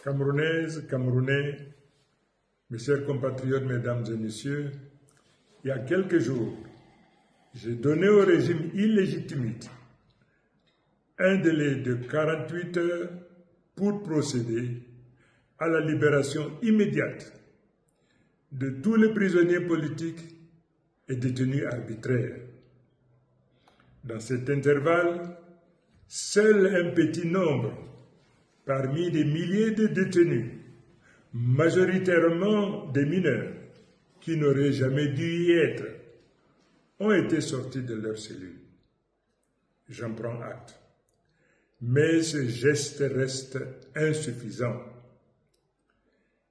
Camerounaises, Camerounais, mes chers compatriotes, mesdames et messieurs, il y a quelques jours, j'ai donné au régime illégitimiste un délai de 48 heures pour procéder à la libération immédiate de tous les prisonniers politiques et détenus arbitraires. Dans cet intervalle, seul un petit nombre, parmi des milliers de détenus, majoritairement des mineurs, qui n'auraient jamais dû y être, ont été sortis de leurs cellules. J'en prends acte. Mais ce geste reste insuffisant.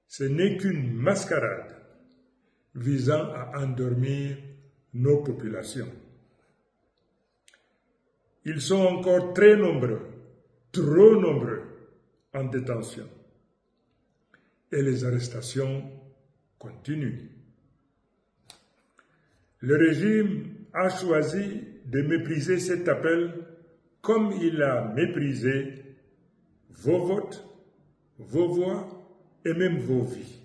Ce n'est qu'une mascarade visant à endormir nos populations. Ils sont encore très nombreux, trop nombreux, en détention. Et les arrestations continuent. Le régime a choisi de mépriser cet appel comme il a méprisé vos votes, vos voix et même vos vies.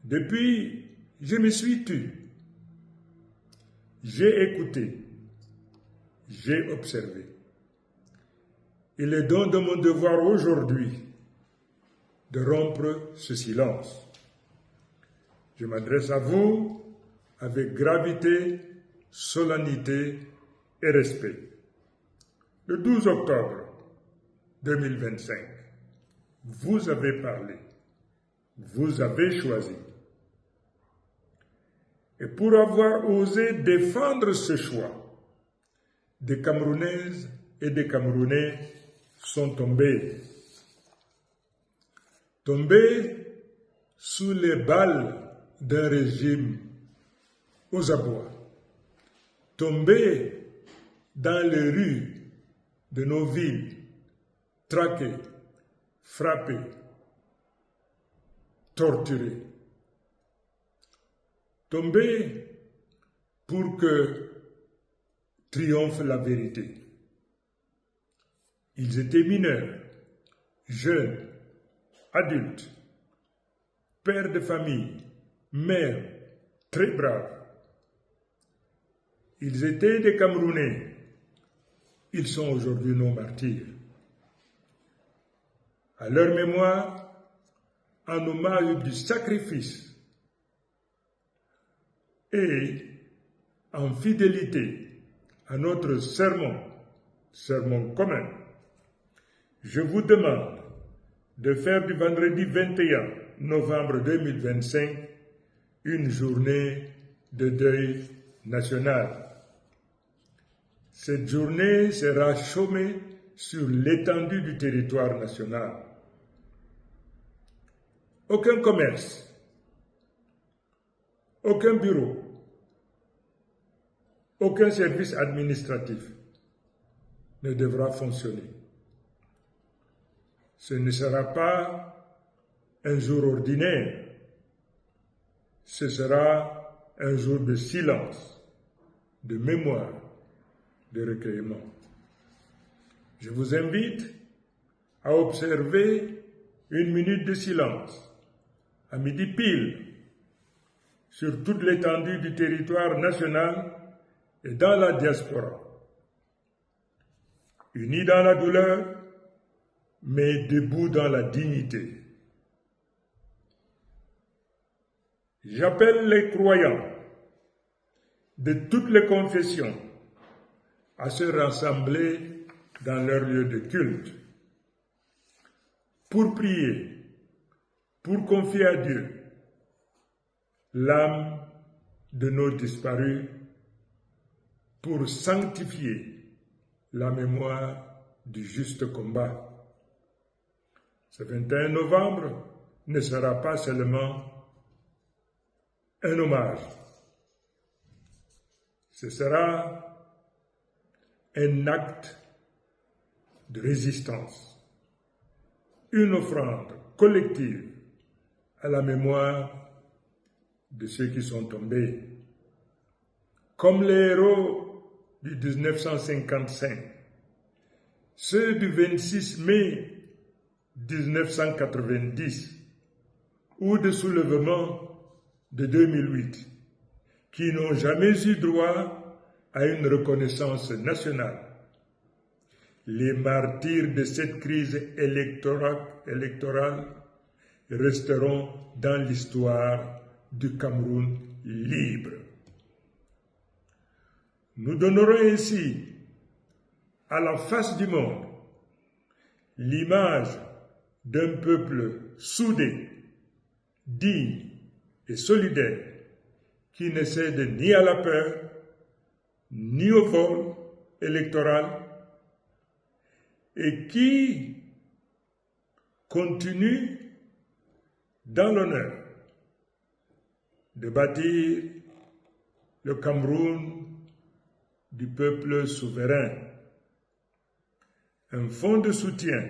Depuis, je me suis tu. J'ai écouté. J'ai observé. Il est donc de mon devoir aujourd'hui de rompre ce silence. Je m'adresse à vous avec gravité, solennité et respect. Le 12 octobre 2025, vous avez parlé, vous avez choisi. Et pour avoir osé défendre ce choix, des Camerounaises et des Camerounais sont tombés. Tombés sous les balles d'un régime aux abois. Tombés dans les rues de nos villes, traqués, frappés, torturés. Tombés pour que triomphe la vérité. Ils étaient mineurs, jeunes, adultes, pères de famille, mères, très braves. Ils étaient des Camerounais. Ils sont aujourd'hui nos martyrs. À leur mémoire, en hommage du sacrifice et en fidélité à notre sermon commun, je vous demande de faire du vendredi 21 novembre 2025 une journée de deuil national. Cette journée sera chômée sur l'étendue du territoire national. Aucun commerce, aucun bureau, aucun service administratif ne devra fonctionner. Ce ne sera pas un jour ordinaire, ce sera un jour de silence, de mémoire, de recueillement. Je vous invite à observer une minute de silence à midi pile sur toute l'étendue du territoire national et dans la diaspora. Unis dans la douleur, mais debout dans la dignité. J'appelle les croyants de toutes les confessions à se rassembler dans leur lieu de culte pour prier, pour confier à Dieu l'âme de nos disparus, pour sanctifier la mémoire du juste combat. Ce 21 novembre ne sera pas seulement un hommage, ce sera un acte de résistance, une offrande collective à la mémoire de ceux qui sont tombés. Comme les héros du 1955, ceux du 26 mai 1990 ou de soulèvements de 2008 qui n'ont jamais eu droit à une reconnaissance nationale. Les martyrs de cette crise électorale resteront dans l'histoire du Cameroun libre. Nous donnerons ainsi à la face du monde l'image d'un peuple soudé, digne et solidaire qui ne cède ni à la peur, ni au vol électoral et qui continue dans l'honneur de bâtir le Cameroun du peuple souverain. Un fonds de soutien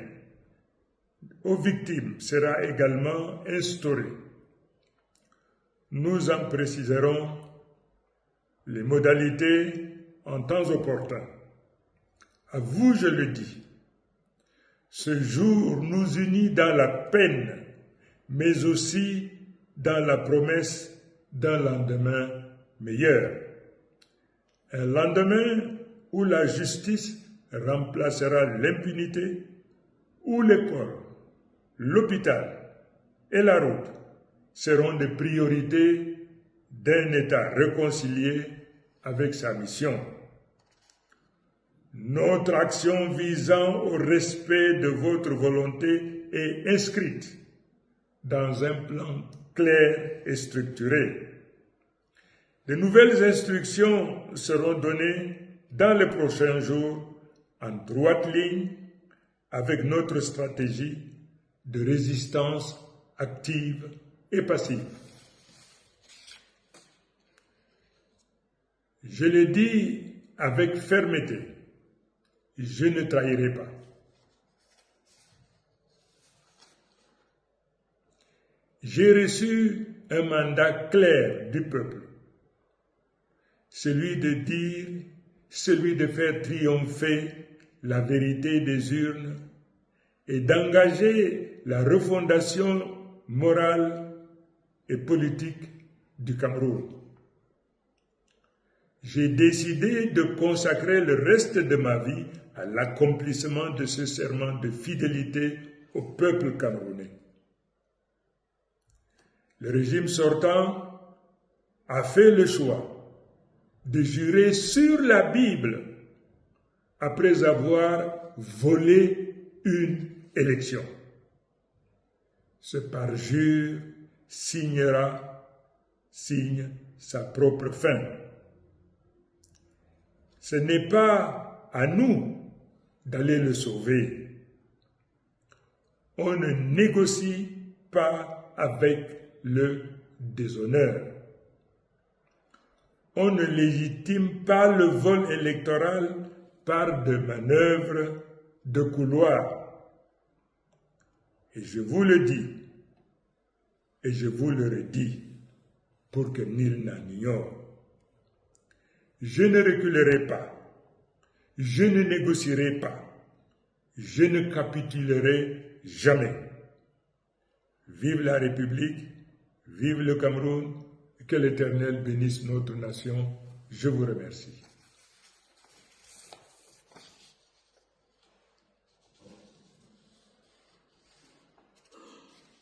aux victimes sera également instauré. Nous en préciserons les modalités en temps opportun. À vous, je le dis, ce jour nous unit dans la peine, mais aussi dans la promesse d'un lendemain meilleur. Un lendemain où la justice remplacera l'impunité, où l'école, l'hôpital et la route seront des priorités d'un État réconcilié avec sa mission. Notre action visant au respect de votre volonté est inscrite dans un plan clair et structuré. De nouvelles instructions seront données dans les prochains jours en droite ligne avec notre stratégie de résistance active et passive. Je le dis avec fermeté, je ne trahirai pas. J'ai reçu un mandat clair du peuple, celui de faire triompher la vérité des urnes et d'engager la refondation morale et politique du Cameroun. J'ai décidé de consacrer le reste de ma vie à l'accomplissement de ce serment de fidélité au peuple camerounais. Le régime sortant a fait le choix de jurer sur la Bible après avoir volé une élection. Ce parjure signe sa propre fin. Ce n'est pas à nous d'aller le sauver. On ne négocie pas avec le déshonneur. On ne légitime pas le vol électoral par des manœuvres de couloir. Et je vous le dis, et je vous le redis, pour que nul n'en ignore. Je ne reculerai pas, je ne négocierai pas, je ne capitulerai jamais. Vive la République, vive le Cameroun, que l'Éternel bénisse notre nation. Je vous remercie.